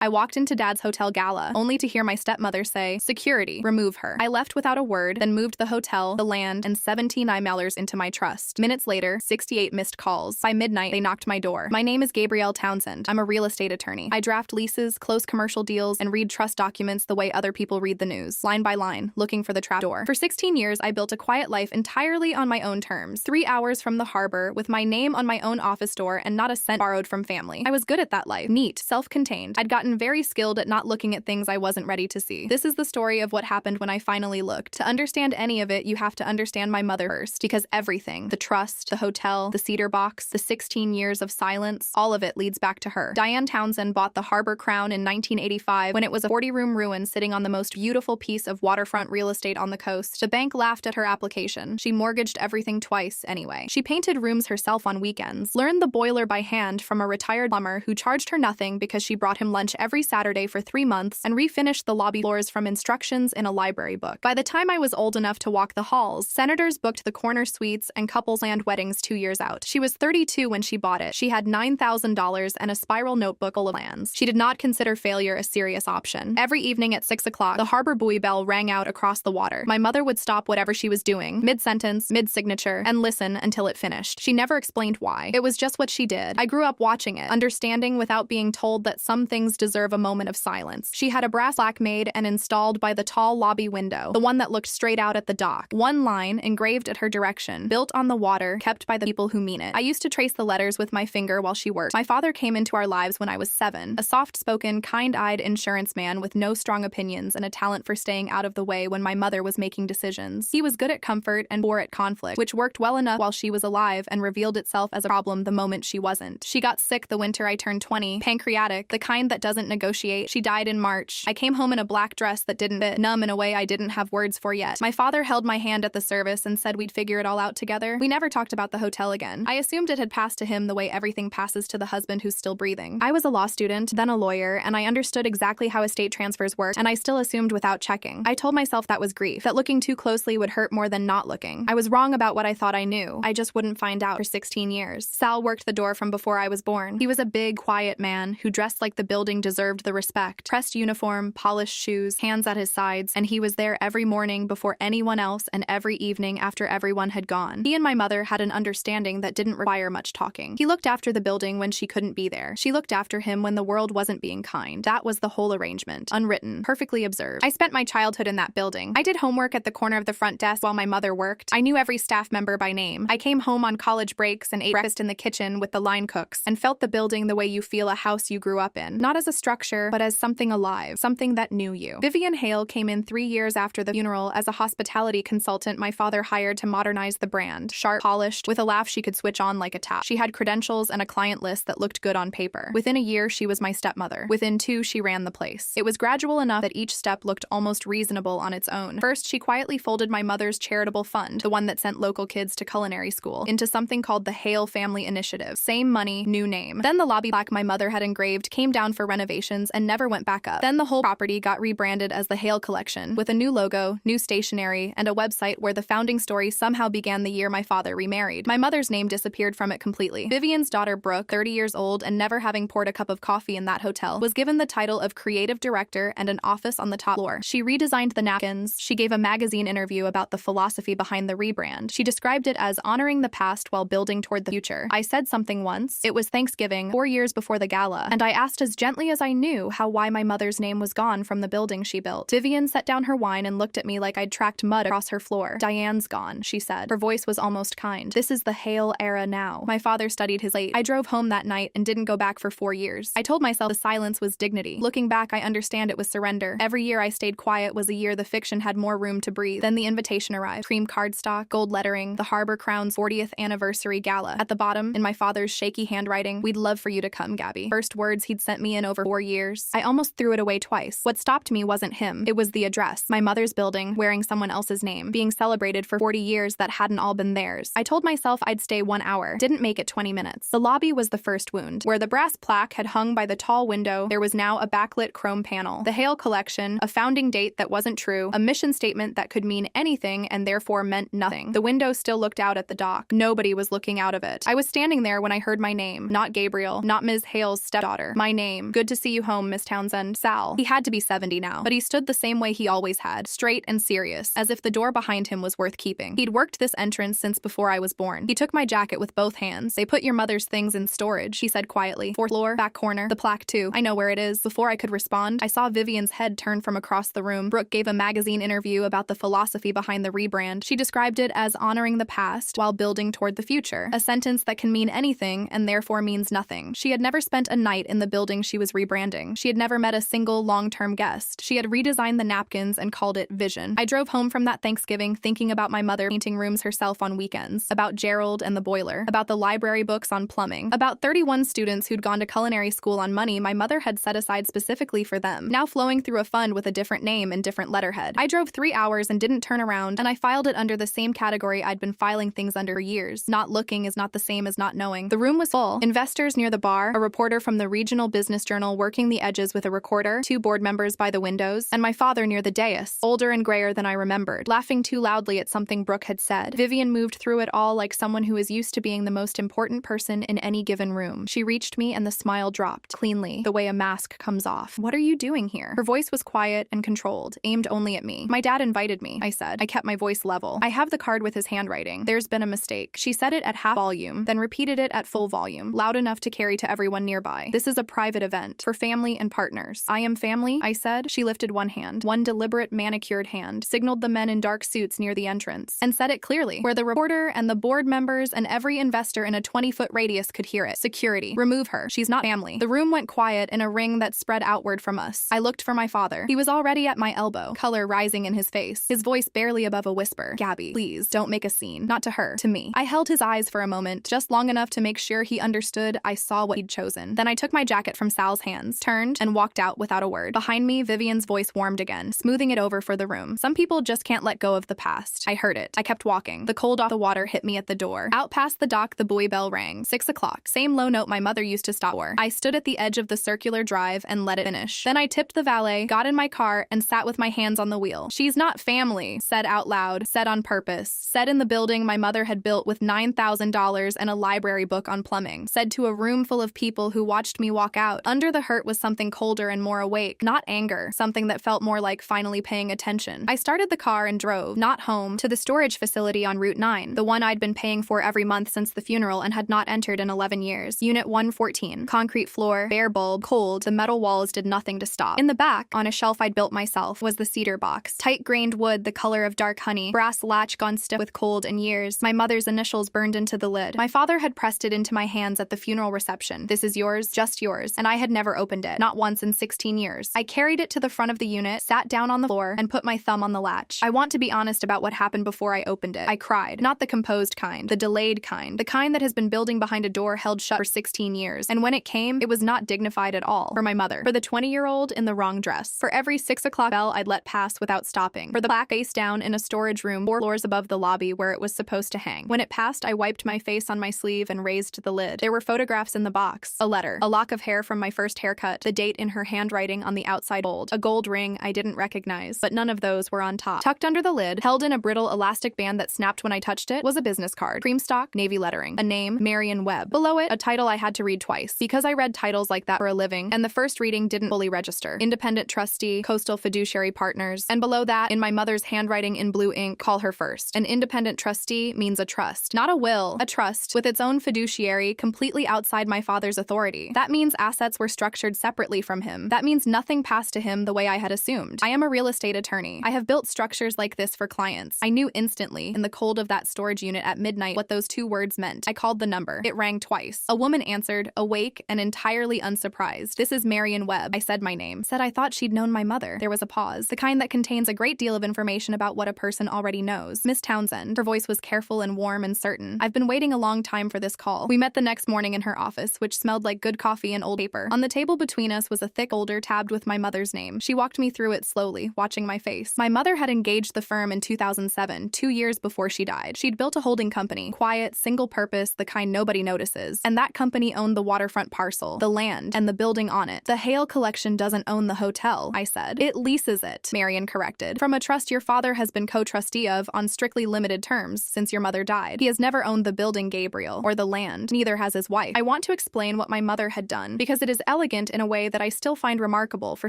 I walked into Dad's hotel gala, only to hear my stepmother say, "Security, remove her." I left without a word, then moved the hotel, the land, and 17 emailers into my trust. Minutes later, 68 missed calls. By midnight, they knocked my door. My name is Gabrielle Townsend. I'm a real estate attorney. I draft leases, close commercial deals, and read trust documents the way other people read the news, line by line, looking for the trap door. For 16 years, I built a quiet life entirely on my own terms. 3 hours from the harbor, with my name on my own office door and not a cent borrowed from family. I was good at that life. Neat, self-contained. I'd gotten very skilled at not looking at things I wasn't ready to see. This is the story of what happened when I finally looked. To understand any of it, you have to understand my mother first, because everything, the trust, the hotel, the cedar box, the 16 years of silence, all of it leads back to her. Diane Townsend bought the Harbor Crown in 1985 when it was a 40-room ruin sitting on the most beautiful piece of waterfront real estate on the coast. The bank laughed at her application. She mortgaged everything twice anyway. She painted rooms herself on weekends, learned the boiler by hand from a retired plumber who charged her nothing because she brought him lunch every Saturday for 3 months, and refinished the lobby floors from instructions in a library book. By the time I was old enough to walk the halls, senators booked the corner suites and couples planned weddings 2 years out. She was 32 when she bought it. She had $9,000 and a spiral notebook full of plans. She did not consider failure a serious option. Every evening at 6 o'clock, the harbor buoy bell rang out across the water. My mother would stop whatever she was doing, mid-sentence, mid-signature, and listen until it finished. She never explained why. It was just what she did. I grew up watching it, understanding without being told that some things deserve a moment of silence. She had a brass plaque made and installed by the tall lobby window, the one that looked straight out at the dock. One line, engraved at her direction, built on the water, kept by the people who mean it. I used to trace the letters with my finger while she worked. My father came into our lives when I was 7, a soft-spoken, kind-eyed insurance man with no strong opinions and a talent for staying out of the way when my mother was making decisions. He was good at comfort and poor at conflict, which worked well enough while she was alive and revealed itself as a problem the moment she wasn't. She got sick the winter I turned 20, pancreatic, the kind that doesn't negotiate. She died in March. I came home in a black dress that didn't fit, numb in a way I didn't have words for yet. My father held my hand at the service and said we'd figure it all out together. We never talked about the hotel again. I assumed it had passed to him the way everything passes to the husband who's still breathing. I was a law student, then a lawyer, and I understood exactly how estate transfers worked, and I still assumed without checking. I told myself that was grief, that looking too closely would hurt more than not looking. I was wrong about what I thought I knew. I just wouldn't find out for 16 years. Sal worked the door from before I was born. He was a big, quiet man who dressed like the building deserved the respect. Pressed uniform, polished shoes, hands at his sides, and he was there every morning before anyone else and every evening after everyone had gone. He and my mother had an understanding that didn't require much talking. He looked after the building when she couldn't be there. She looked after him when the world wasn't being kind. That was the whole arrangement. Unwritten, perfectly observed. I spent my childhood in that building. I did homework at the corner of the front desk while my mother worked. I knew every staff member by name. I came home on college breaks and ate breakfast in the kitchen with the line cooks and felt the building the way you feel a house you grew up in. Not as a structure, but as something alive, something that knew you. Vivian Hale came in 3 years after the funeral as a hospitality consultant my father hired to modernize the brand. Sharp, polished, with a laugh she could switch on like a tap. She had credentials and a client list that looked good on paper. Within a year, she was my stepmother. Within 2, she ran the place. It was gradual enough that each step looked almost reasonable on its own. First, she quietly folded my mother's charitable fund, the one that sent local kids to culinary school, into something called the Hale Family Initiative. Same money, new name. Then the lobby plaque my mother had engraved came down for renovations and never went back up. Then the whole property got rebranded as the Hale Collection, with a new logo, new stationery, and a website where the founding story somehow began the year my father remarried. My mother's name disappeared from it completely. Vivian's daughter Brooke, 30 years old and never having poured a cup of coffee in that hotel, was given the title of creative director and an office on the top floor. She redesigned the napkins. She gave a magazine interview about the philosophy behind the rebrand. She described it as honoring the past while building toward the future. I said something once. It was Thanksgiving, 4 years before the gala, and I asked as gently as I knew why my mother's name was gone from the building she built. Vivian set down her wine and looked at me like I'd tracked mud across her floor. "Diane's gone," she said. Her voice was almost kind. "This is the Hale era now." My father studied his late. I drove home that night and didn't go back for 4 years. I told myself the silence was dignity. Looking back, I understand it was surrender. Every year I stayed quiet was a year the fiction had more room to breathe. Then the invitation arrived. Cream cardstock, gold lettering, the Harbor Crown's 40th anniversary gala. At the bottom, in my father's shaky handwriting, "We'd love for you to come, Gabby." First words he'd sent me in over 4 years. I almost threw it away twice. What stopped me wasn't him. It was the address. My mother's building, wearing someone else's name, being celebrated for 40 years that hadn't all been theirs. I told myself I'd stay 1 hour. Didn't make it 20 minutes. The lobby was the first wound. Where the brass plaque had hung by the tall window, there was now a backlit chrome panel. The Hale Collection, a founding date that wasn't true, a mission statement that could mean anything and therefore meant nothing. The window still looked out at the dock. Nobody was looking out of it. I was standing there when I heard my name. Not Gabriel, not Ms. Hale's stepdaughter. My name. Good to see you home, Miss Townsend. Sal. He had to be 70 now, but he stood the same way he always had, straight and serious, as if the door behind him was worth keeping. He'd worked this entrance since before I was born. He took my jacket with both hands. They put your mother's things in storage, he said quietly. 4th floor, back corner. The plaque too. I know where it is. Before I could respond, I saw Vivian's head turn from across the room. Brooke gave a magazine interview about the philosophy behind the rebrand. She described it as honoring the past while building toward the future, a sentence that can mean anything and therefore means nothing. She had never spent a night in the building she was rebranding. She had never met a single long-term guest. She had redesigned the napkins and called it Vision. I drove home from that Thanksgiving thinking about my mother painting rooms herself on weekends, about Gerald and the boiler, about the library books on plumbing, about 31 students who'd gone to culinary school on money my mother had set aside specifically for them, now flowing through a fund with a different name and different letterhead. I drove 3 hours and didn't turn around, and I filed it under the same category I'd been filing things under for years. Not looking is not the same as not knowing. The room was full. Investors near the bar, a reporter from the regional business journal working the edges with a recorder, 2 board members by the windows, and my father near the dais, older and grayer than I remembered, laughing too loudly at something Brooke had said. Vivian moved through it all like someone who is used to being the most important person in any given room. She reached me and the smile dropped, cleanly, the way a mask comes off. What are you doing here? Her voice was quiet and controlled, aimed only at me. My dad invited me, I said. I kept my voice level. I have the card with his handwriting. There's been a mistake. She said it at half volume, then repeated it at full volume, loud enough to carry to everyone nearby. This is a private event, for family and partners. I am family, I said. She lifted one hand, one deliberate manicured hand, signaled the men in dark suits near the entrance, and said it clearly, where the reporter and the board members and every investor in a 20-foot radius could hear it. Security. Remove her. She's not family. The room went quiet in a ring that spread outward from us. I looked for my father. He was already at my elbow, color rising in his face, his voice barely above a whisper. Gabby, please, don't make a scene. Not to her, to me. I held his eyes for a moment, just long enough to make sure he understood I saw what he'd chosen. Then I took my jacket from Sal's hands, turned, and walked out without a word. Behind me, Vivian's voice warmed again, smoothing it over for the room. Some people just can't let go of the past. I heard it. I kept walking. The cold off the water hit me at the door. Out past the dock, the buoy bell rang. 6 o'clock. Same low note my mother used to stop for. I stood at the edge of the circular drive and let it finish. Then I tipped the valet, got in my car, and sat with my hands on the wheel. She's not family, said out loud, said on purpose, said in the building my mother had built with $9,000 and a library book on plumbing, said to a room full of people who watched me walk out. Under the hurt was something colder and more awake, not anger, something that felt more like finally paying attention. I started the car and drove, not home, to the storage facility on Route 9, the one I'd been paying for every month since the funeral and had not entered in 11 years. Unit 114. Concrete floor, bare bulb, cold, the metal walls did nothing to stop. In the back, on a shelf I'd built myself, was the cedar box. Tight-grained wood, the color of dark honey, brass latch gone stiff with cold and years, my mother's initials burned into the lid. My father had pressed it into my hands at the funeral reception. This is yours, just yours, and I had never opened it, not once in 16 years. I carried it to the front of the unit, sat down on the floor, and put my thumb on the latch. I want to be honest about what happened before I opened it. I cried. Not the composed kind, the delayed kind, the kind that has been building behind a door held shut for 16 years. And when it came, it was not dignified at all. For my mother. For the 20-year-old in the wrong dress. For every 6 o'clock bell I'd let pass without stopping. For the plaque face down in a storage room 4 floors above the lobby where it was supposed to hang. When it passed, I wiped my face on my sleeve and raised the lid. There were photographs in the box. A letter. A lock of hair from my first haircut. The date in her handwriting on the outside bold. A gold ring I didn't recognize, but none of those were on top. Tucked under the lid, held in a brittle elastic band that snapped when I touched it, was a business card. Cream stock, navy lettering. A name, Marion Webb. Below it, a title I had to read twice, because I read titles like that for a living, and the first reading didn't fully register. Independent trustee, Coastal Fiduciary Partners, and below that, in my mother's handwriting in blue ink, call her first. An independent trustee means a trust. Not a will, a trust, with its own fiduciary, completely outside my father's authority. That means assets were structured separately from him. That means nothing passed to him the way I had assumed. I am a real estate attorney. I have built structures like this for clients. I knew instantly, in the cold of that storage unit at midnight, what those 2 words meant. I called the number. It rang twice. A woman answered, awake and entirely unsurprised. This is Marion Webb. I said my name. Said I thought she'd known my mother. There was a pause. The kind that contains a great deal of information about what a person already knows. Miss Townsend. Her voice was careful and warm and certain. I've been waiting a long time for this call. We met the next morning in her office, which smelled like good coffee and old paper. On the table between us was a thick folder tabbed with my mother's name. She walked me through it slowly, watching my face. My mother had engaged the firm in 2007, 2 years before she died. She'd built a holding company, quiet, single purpose, the kind nobody notices. And that company owned the waterfront parcel, the land, and the building on it. The Hale Collection doesn't own the hotel, I said. It leases it, Marion corrected. From a trust your father has been co-trustee of on strictly limited terms since your mother died. He has never owned the building, Gabriel, or the land. Neither has his wife. I want to explain what my mother had done, because it is elegant elegant in a way that I still find remarkable for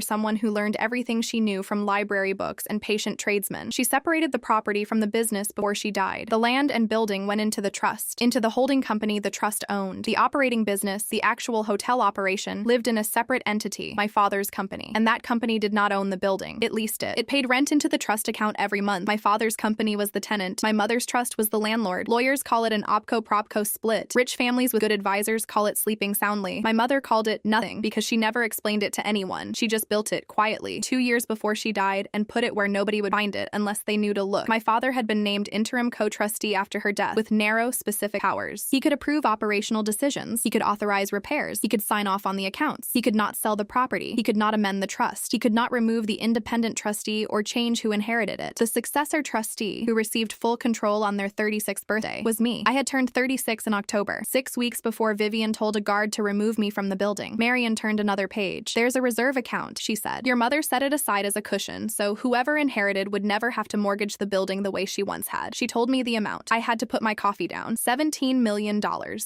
someone who learned everything she knew from library books and patient tradesmen. She separated the property from the business before she died. The land and building went into the trust, into the holding company the trust owned. The operating business, the actual hotel operation, lived in a separate entity, my father's company. And that company did not own the building. It leased it. It paid rent into the trust account every month. My father's company was the tenant. My mother's trust was the landlord. Lawyers call it an opco-propco split. Rich families with good advisors call it sleeping soundly. My mother called it nothing because she never explained it to anyone. She just built it quietly 2 years before she died and put it where nobody would find it unless they knew to look. My father had been named interim co-trustee after her death with narrow, specific powers. He could approve operational decisions. He could authorize repairs. He could sign off on the accounts. He could not sell the property. He could not amend the trust. He could not remove the independent trustee or change who inherited it. The successor trustee, who received full control on their 36th birthday, was me. I had turned 36 in October, 6 weeks before Vivian told a guard to remove me from the building. Marian turned another page. There's a reserve account, she said. Your mother set it aside as a cushion, so whoever inherited would never have to mortgage the building the way she once had. She told me the amount. I had to put my coffee down. $17 million.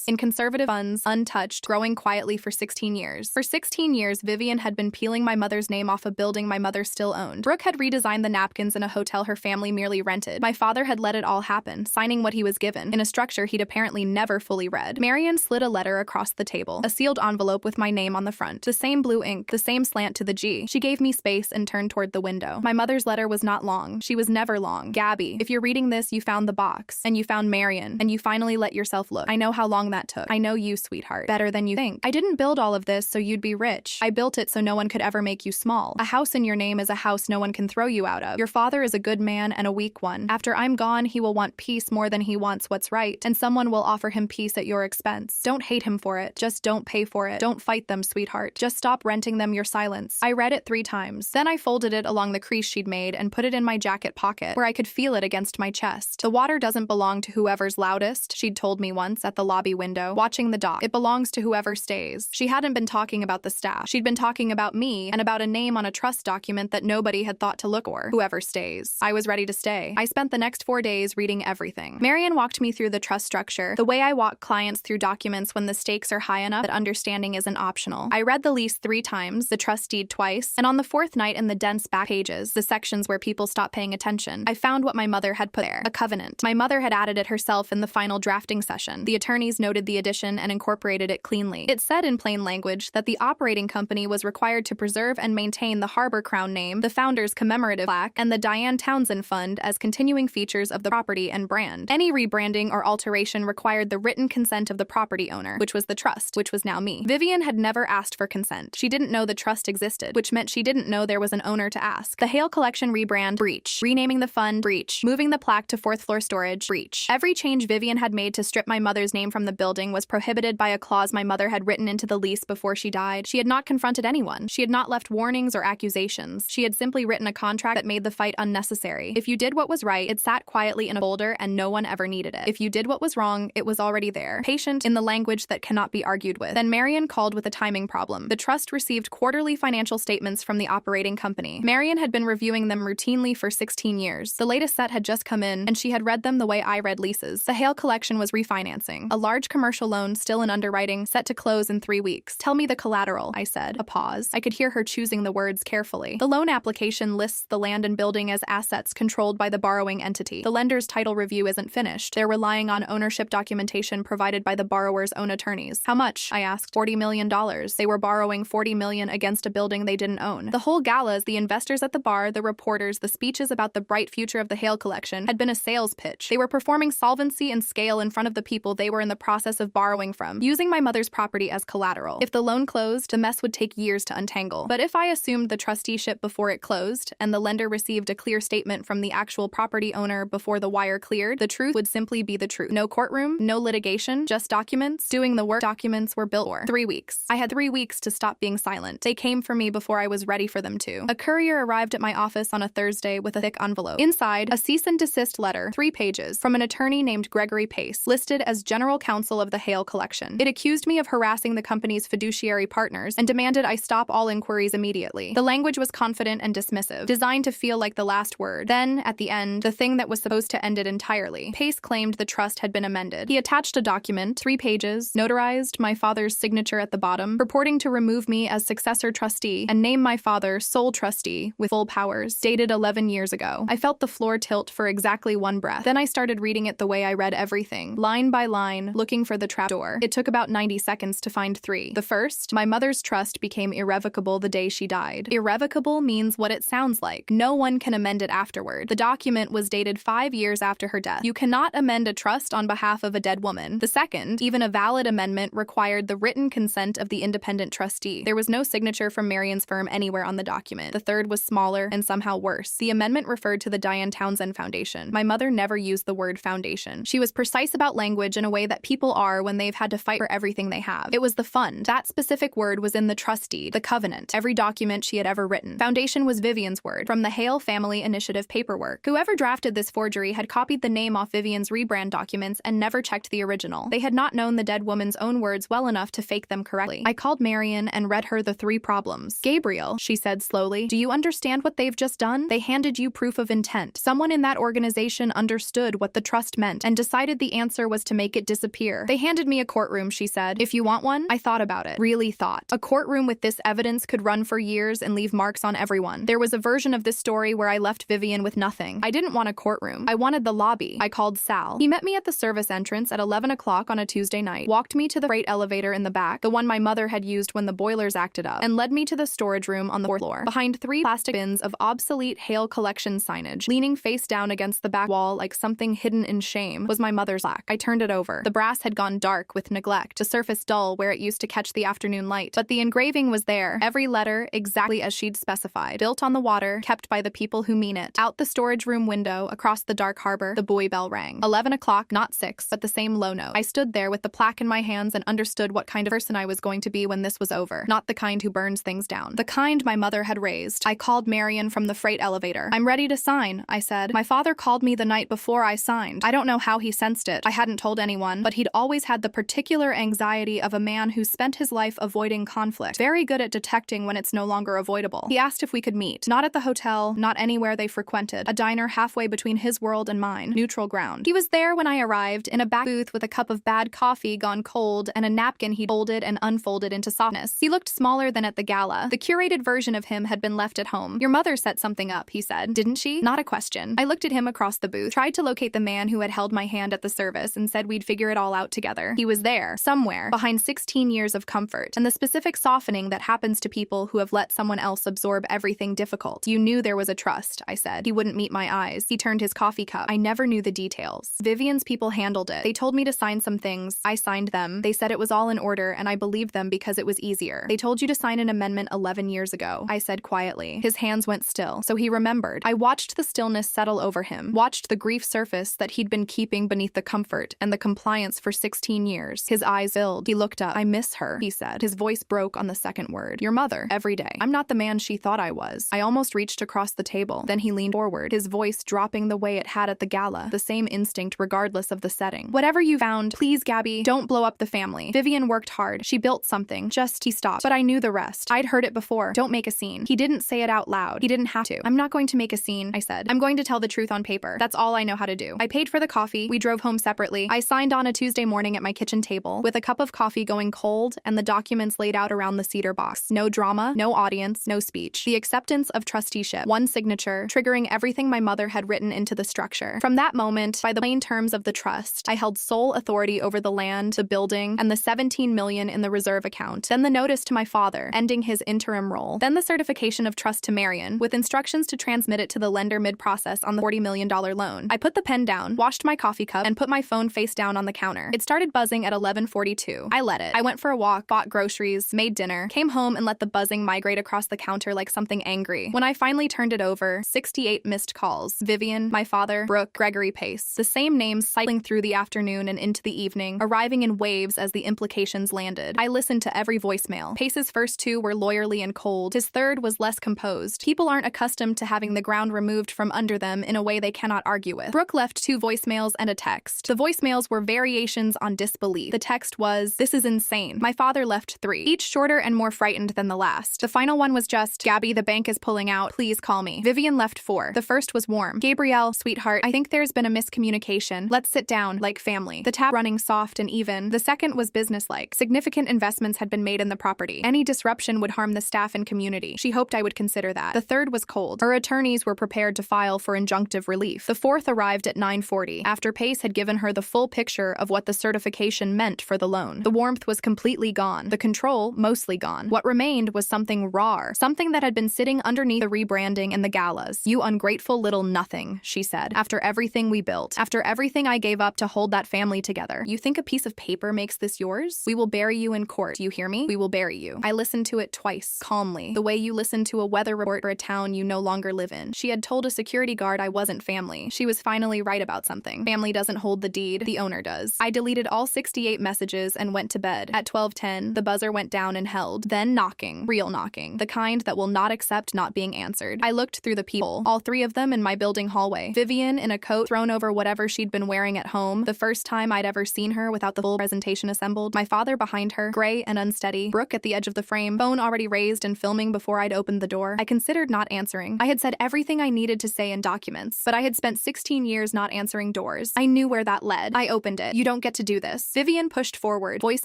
In conservative funds, untouched, growing quietly for 16 years. For 16 years, Vivian had been peeling my mother's name off a building my mother still owned. Brooke had redesigned the napkins in a hotel her family merely rented. My father had let it all happen, signing what he was given, in a structure he'd apparently never fully read. Marian slid a letter across the table, a sealed envelope with my name on the front. The same blue ink, the same slant to the G. She gave me space and turned toward the window. My mother's letter was not long. She was never long. Gabby, if you're reading this, you found the box, and you found Marian, and you finally let yourself look. I know how long that took. I know you, sweetheart, better than you think. I didn't build all of this so you'd be rich. I built it so no one could ever make you small. A house in your name is a house no one can throw you out of. Your father is a good man and a weak one. After I'm gone, he will want peace more than he wants what's right, and someone will offer him peace at your expense. Don't hate him for it. Just don't pay for it. Don't fight them, sweetheart. Just stop renting them your silence. I read it 3 times. Then I folded it along the crease she'd made and put it in my jacket pocket, where I could feel it against my chest. The water doesn't belong to whoever's loudest, she'd told me once at the lobby window, watching the dock. It belongs to whoever stays. She hadn't been talking about the staff. She'd been talking about me and about a name on a trust document that nobody had thought to look for. Whoever stays. I was ready to stay. I spent the next 4 days reading everything. Marian walked me through the trust structure, the way I walk clients through documents when the stakes are high enough that understanding isn't optional. I read the lease 3 times, the trust deed twice, and on the 4th night in the dense back pages, the sections where people stop paying attention, I found what my mother had put there, a covenant. My mother had added it herself in the final drafting session. The attorneys noted the addition and incorporated it cleanly. It said in plain language that the operating company was required to preserve and maintain the Harbor Crown name, the founder's commemorative plaque, and the Diane Townsend Fund as continuing features of the property and brand. Any rebranding or alteration required the written consent of the property owner, which was the trust, which was now me. Vivian had never asked for consent. She didn't know the trust existed, which meant she didn't know there was an owner to ask. The Hale Collection rebrand, breach. Renaming the fund, breach. Moving the plaque to 4th floor storage, breach. Every change Vivian had made to strip my mother's name from the building was prohibited by a clause my mother had written into the lease before she died. She had not confronted anyone. She had not left warnings or accusations. She had simply written a contract that made the fight unnecessary. If you did what was right, it sat quietly in a folder and no one ever needed it. If you did what was wrong, it was already there, patient in the language that cannot be argued with. Then Marian called with a timing problem. The trust received quarterly financial statements from the operating company. Marian had been reviewing them routinely for 16 years. The latest set had just come in, and she had read them the way I read leases. The Hale Collection was refinancing. A large commercial loan still in underwriting, set to close in 3 weeks. Tell me the collateral, I said. A pause. I could hear her choosing the words carefully. The loan application lists the land and building as assets controlled by the borrowing entity. The lender's title review isn't finished. They're relying on ownership documentation provided by the borrower's own attorneys. How much? I asked. $40 million. They were borrowing $40 million against a building they didn't own. The whole galas, the investors at the bar, the reporters, the speeches about the bright future of the Hale Collection had been a sales pitch. They were performing solvency and scale in front of the people they were in the process of borrowing from, using my mother's property as collateral. If the loan closed, the mess would take years to untangle. But if I assumed the trusteeship before it closed, and the lender received a clear statement from the actual property owner before the wire cleared, the truth would simply be the truth. No courtroom, no litigation, just documents. Doing the work documents were built for. 3 weeks. I had 3 weeks to stop being silent. They came for me before I was ready for them to. A courier arrived at my office on a Thursday with a thick envelope. Inside, a cease and desist letter, 3 pages, from an attorney named Gregory Pace, listed as general counsel of the Hale Collection. It accused me of harassing the company's fiduciary partners and demanded I stop all inquiries immediately. The language was confident and dismissive, designed to feel like the last word. Then, at the end, the thing that was supposed to end it entirely. Pace claimed the trust had been amended. He attached a document, 3 pages, notarized, my father's signature at the bottom, purporting purporting to remove me as successor trustee and name my father sole trustee with full powers, dated 11 years ago. I felt the floor tilt for exactly one breath. Then I started reading it the way I read everything, line by line, looking for the trapdoor. It took about 90 seconds to find 3. The first, my mother's trust became irrevocable the day she died. Irrevocable means what it sounds like. No one can amend it afterward. The document was dated 5 years after her death. You cannot amend a trust on behalf of a dead woman. The second, even a valid amendment, required the written consent of the independent trustee. There was no signature from Marion's firm anywhere on the document. The third was smaller and somehow worse. The amendment referred to the Diane Townsend Foundation. My mother never used the word foundation. She was precise about language in a way that people are when they've had to fight for everything they have. It was the fund. That specific word was in the trust deed, the covenant, every document she had ever written. Foundation was Vivian's word, from the Hale Family Initiative paperwork. Whoever drafted this forgery had copied the name off Vivian's rebrand documents and never checked the original. They had not known the dead woman's own words well enough to fake them correctly. I called Marion and read her the 3 problems. Gabriel, she said slowly, do you understand what they've just done? They handed you proof of intent. Someone in that organization understood what the trust meant and decided the answer was to make it disappear. They handed me a courtroom, she said. If you want one? I thought about it. Really thought. A courtroom with this evidence could run for years and leave marks on everyone. There was a version of this story where I left Vivian with nothing. I didn't want a courtroom. I wanted the lobby. I called Sal. He met me at the service entrance at 11 o'clock on a Tuesday night, walked me to the freight elevator in the back, the one my mother had used when the boilers acted up, and led me to the storage room on the 4th floor, behind 3 plastic bins of obsolete Hale collection signage. Leaning face down against the back wall like something hidden in shame was my mother's plaque. I turned it over. The brass had gone dark with neglect, to surface dull where it used to catch the afternoon light, but the engraving was there, every letter exactly as she'd specified. Built on the water, kept by the people who mean it. Out the storage room window, across the dark harbor, the buoy bell rang. 11 o'clock, not 6, but the same low note. I stood there with the plaque in my hands and understood what kind of person I was going to be when this was over. Not the kind who burns things down. The kind my mother had raised. I called Marion from the freight elevator. I'm ready to sign, I said. My father called me the night before I signed. I don't know how he sensed it. I hadn't told anyone, but he'd always had the particular anxiety of a man who spent his life avoiding conflict. Very good at detecting when it's no longer avoidable. He asked if we could meet. Not at the hotel, not anywhere they frequented. A diner halfway between his world and mine. Neutral ground. He was there when I arrived, in a back booth with a cup of bad coffee gone cold and a napkin he'd folded and unfolded into softness. He looked smaller than at the gala. The curated version of him had been left at home. Your mother set something up, he said. Didn't she? Not a question. I looked at him across the booth, tried to locate the man who had held my hand at the service and said we'd figure it all out together. He was there, somewhere, behind 16 years of comfort, and the specific softening that happens to people who have let someone else absorb everything difficult. You knew there was a trust, I said. He wouldn't meet my eyes. He turned his coffee cup. I never knew the details. Vivian's people handled it. They told me to sign some things. I signed them. They said it was all in order, and I believed them because it was easier. They told you to sign an amendment 11 years ago, I said quietly. His hands went still, so he remembered. I watched the stillness settle over him, watched the grief surface that he'd been keeping beneath the comfort and the compliance for 16 years. His eyes filled. He looked up. I miss her, he said. His voice broke on the second word. Your mother. Every day. I'm not the man she thought I was. I almost reached across the table. Then he leaned forward, his voice dropping the way it had at the gala, the same instinct regardless of the setting. Whatever you found, please, Gabby, don't blow up the family. Vivian worked hard. She built something. He stopped. But I knew the rest. I'd heard it before. Don't make a scene. He didn't say it out loud. He didn't have to. I'm not going to make a scene, I said. I'm going to tell the truth on paper. That's all I know how to do. I paid for the coffee. We drove home separately. I signed on a Tuesday morning at my kitchen table, with a cup of coffee going cold and the documents laid out around the cedar box. No drama, no audience, no speech. The acceptance of trusteeship. One signature, triggering everything my mother had written into the structure. From that moment, by the plain terms of the trust, I held sole authority over the land, the building, and the $17 million in the reserve account. Then the notice to my father, ending his interim role. Then the certification of trust to Marion, with instructions to transmit it to the lender mid-process on the $40 million loan. I put the pen down, washed my coffee cup, and put my phone face down on the counter. It started buzzing at 11:42. I let it. I went for a walk, bought groceries, made dinner, came home and let the buzzing migrate across the counter like something angry. When I finally turned it over, 68 missed calls. Vivian, my father, Brooke, Gregory Pace. The same names cycling through the afternoon and into the evening, arriving in waves as the implications landed. I listened to every voicemail. Pace's first 2 were lawyerly and cold. His third was less composed. People aren't accustomed to having the ground removed from under them in a way they cannot argue with. Brooke left 2 voicemails and a text. The voicemails were variations on disbelief. The text was, "This is insane." My father left 3, each shorter and more frightened than the last. The final one was just, "Gabby, the bank is pulling out. Please call me." Vivian left 4. The first was warm. "Gabrielle, sweetheart, I think there's been a miscommunication. Let's sit down, like family." The tap running soft and even. The second was businesslike. Significant investments had had been made in the property. Any disruption would harm the staff and community. She hoped I would consider that. The third was cold. Her attorneys were prepared to file for injunctive relief. The fourth arrived at 9:40, after Pace had given her the full picture of what the certification meant for the loan. The warmth was completely gone. The control, mostly gone. What remained was something raw, something that had been sitting underneath the rebranding and the galas. "You ungrateful little nothing," she said. "After everything we built, after everything I gave up to hold that family together, you think a piece of paper makes this yours? We will bury you in court. Do you hear me? We will bury you." I listened to it twice, calmly, the way you listen to a weather report for a town you no longer live in. She had told a security guard I wasn't family. She was finally right about something. Family doesn't hold the deed, the owner does. I deleted all 68 messages and went to bed. At 12:10, the buzzer went down and held. Then knocking, real knocking, the kind that will not accept not being answered. I looked through the people, all three of them in my building hallway. Vivian in a coat thrown over whatever she'd been wearing at home, the first time I'd ever seen her without the full presentation assembled. My father behind her, gray and unsteady. Brooke at the edge of the frame, phone already raised and filming before I'd opened the door. I considered not answering. I had said everything I needed to say in documents, but I had spent 16 years not answering doors. I knew where that led. I opened it. "You don't get to do this." Vivian pushed forward, voice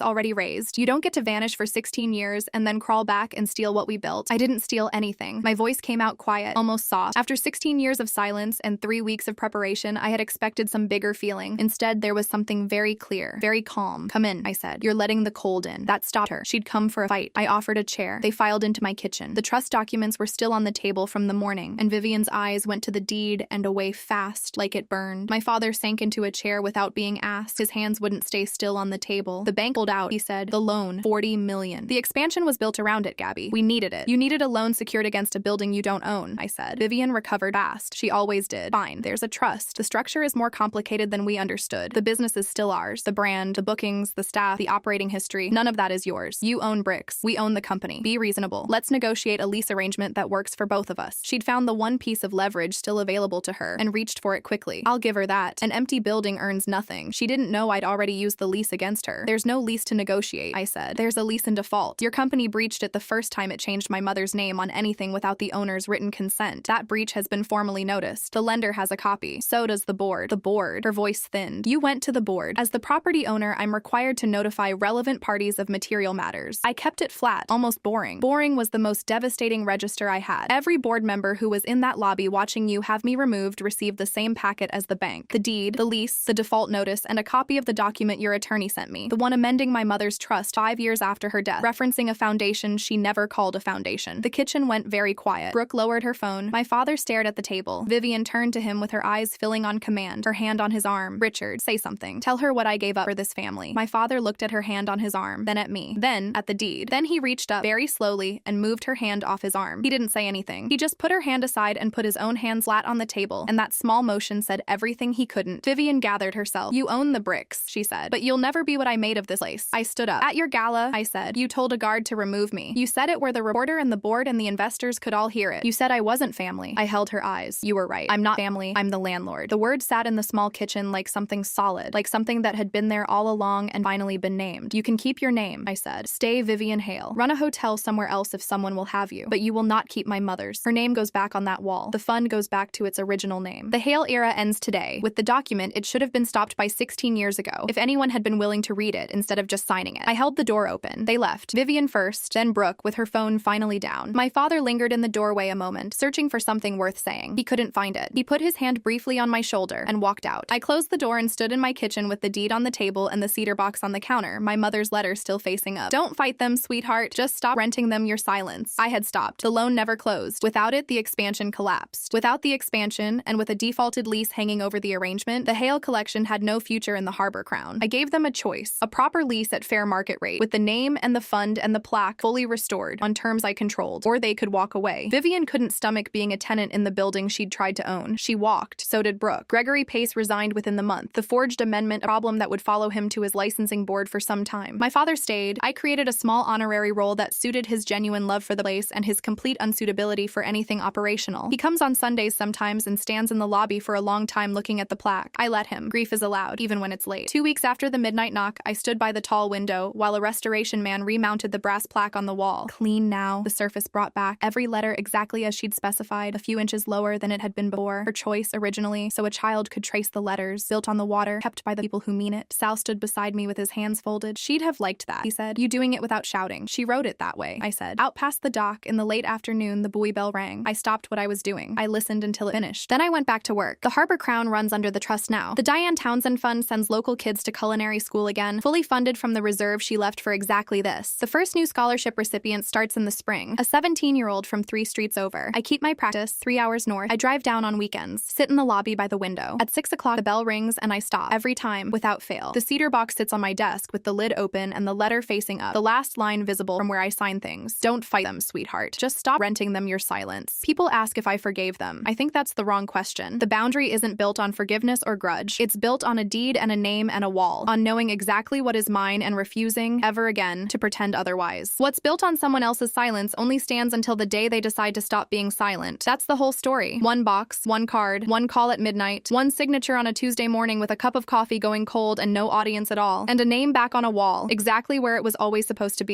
already raised. "You don't get to vanish for 16 years and then crawl back and steal what we built." I didn't steal anything. My voice came out quiet, almost soft. After 16 years of silence and 3 weeks of preparation, I had expected some bigger feeling. Instead, there was something very clear, very calm. "Come in," I said. "You're letting the cold in." That stopped her. She'd come for a fight. I offered a chair. They filed into my kitchen. The trust documents were still on the table from the morning, and Vivian's eyes went to the deed and away fast, like it burned. My father sank into a chair without being asked. His hands wouldn't stay still on the table. "The bank pulled out," he said. "The loan, $40 million. The expansion was built around it, Gabby. We needed it." "You needed a loan secured against a building you don't own," I said. Vivian recovered fast. She always did. "Fine, there's a trust. The structure is more complicated than we understood. The business is still ours. The brand, the bookings, the staff, the operating history, none of that is yours. You own bricks. We own the company. Be reasonable. Let's negotiate a lease arrangement that works for both of us." She'd found the one piece of leverage still available to her and reached for it quickly. I'll give her that. An empty building earns nothing. She didn't know I'd already used the lease against her. "There's no lease to negotiate," I said. "There's a lease in default. Your company breached it the first time it changed my mother's name on anything without the owner's written consent. That breach has been formally noticed. The lender has a copy. So does the board." "The board?" Her voice thinned. "You went to the board. As the property owner, I'm required to notify relevant parties of material matters." I kept it flat, almost boring. Boring was the most devastating register I had. Every board member who was in that lobby watching you have me removed received the same packet as the bank. The deed, the lease, the default notice, and a copy of the document your attorney sent me. The one amending my mother's trust 5 years after her death, referencing a foundation she never called a foundation. The kitchen went very quiet. Brooke lowered her phone. My father stared at the table. Vivian turned to him with her eyes filling on command, her hand on his arm. "Richard, say something. Tell her what I gave up for this family." My father looked at her hand on his arm, then at me, then at the deed. Then he reached up very slowly and moved her hand off his arm. He didn't say anything. He just put her hand aside and put his own hand flat on the table, and that small motion said everything he couldn't. Vivian gathered herself. "You own the bricks," she said, "but you'll never be what I made of this place." I stood up. "At your gala," I said, "you told a guard to remove me. You said it where the reporter and the board and the investors could all hear it. You said I wasn't family." I held her eyes. "You were right. I'm not family. I'm the landlord." The word sat in the small kitchen like something solid, like something that had been there all along and finally been named. "You can keep your name," I said. "Stay Vivian Hale. Run a hotel somewhere else if someone will have you. But you will not keep my mother's. Her name goes back on that wall. The fund goes back to its original name. The Hale era ends today. With the document, it should have been stopped by 16 years ago, if anyone had been willing to read it instead of just signing it." I held the door open. They left. Vivian first, then Brooke, with her phone finally down. My father lingered in the doorway a moment, searching for something worth saying. He couldn't find it. He put his hand briefly on my shoulder and walked out. I closed the door and stood in my kitchen with the deed on the table and the cedar box on the counter, my mother's letter still facing up. "Don't fight them, sweetheart. Just stop renting them your silence." I had stopped. The loan never closed. Without it, the expansion collapsed. Without the expansion, and with a defaulted lease hanging over the arrangement, the Hale collection had no future in the Harbor Crown. I gave them a choice. A proper lease at fair market rate, with the name and the fund and the plaque fully restored, on terms I controlled, or they could walk away. Vivian couldn't stomach being a tenant in the building she'd tried to own. She walked. So did Brooke. Gregory Pace resigned within the month. The forged amendment, a problem that would follow him to his licensing board for some time. My father stayed. I created a small honorary role that suited his genuine love for the place and his complete unsuitability for anything operational. He comes on Sundays sometimes and stands in the lobby for a long time looking at the plaque. I let him. Grief is allowed, even when it's late. 2 weeks after the midnight knock, I stood by the tall window while a restoration man remounted the brass plaque on the wall. Clean now, the surface brought back, every letter exactly as she'd specified, a few inches lower than it had been before. Her choice, originally, so a child could trace the letters, built on the water, kept by the people who mean it. Sal stood beside me with his hands folded. "She'd have liked that," he said. said. You doing it without shouting. She wrote it that way, I said. Out past the dock, in the late afternoon, the buoy bell rang. I stopped what I was doing. I listened until it finished. Then I went back to work. The Harbor Crown runs under the trust now. The Diane Townsend Fund sends local kids to culinary school again, fully funded from the reserve she left for exactly this. The first new scholarship recipient starts in the spring, a 17-year-old from 3 streets over. I keep my practice, 3 hours north. I drive down on weekends, sit in the lobby by the window. At 6 o'clock, the bell rings and I stop. Every time, without fail. The cedar box sits on my desk with the lid open and the letter facing up. The last line visible from where I sign things. Don't fight them, sweetheart. Just stop renting them your silence. People ask if I forgave them. I think that's the wrong question. The boundary isn't built on forgiveness or grudge. It's built on a deed and a name and a wall. On knowing exactly what is mine and refusing, ever again, to pretend otherwise. What's built on someone else's silence only stands until the day they decide to stop being silent. That's the whole story. One box, one card, one call at midnight, one signature on a Tuesday morning with a cup of coffee going cold and no audience at all, and a name back on a wall, exactly where it was always supposed to be.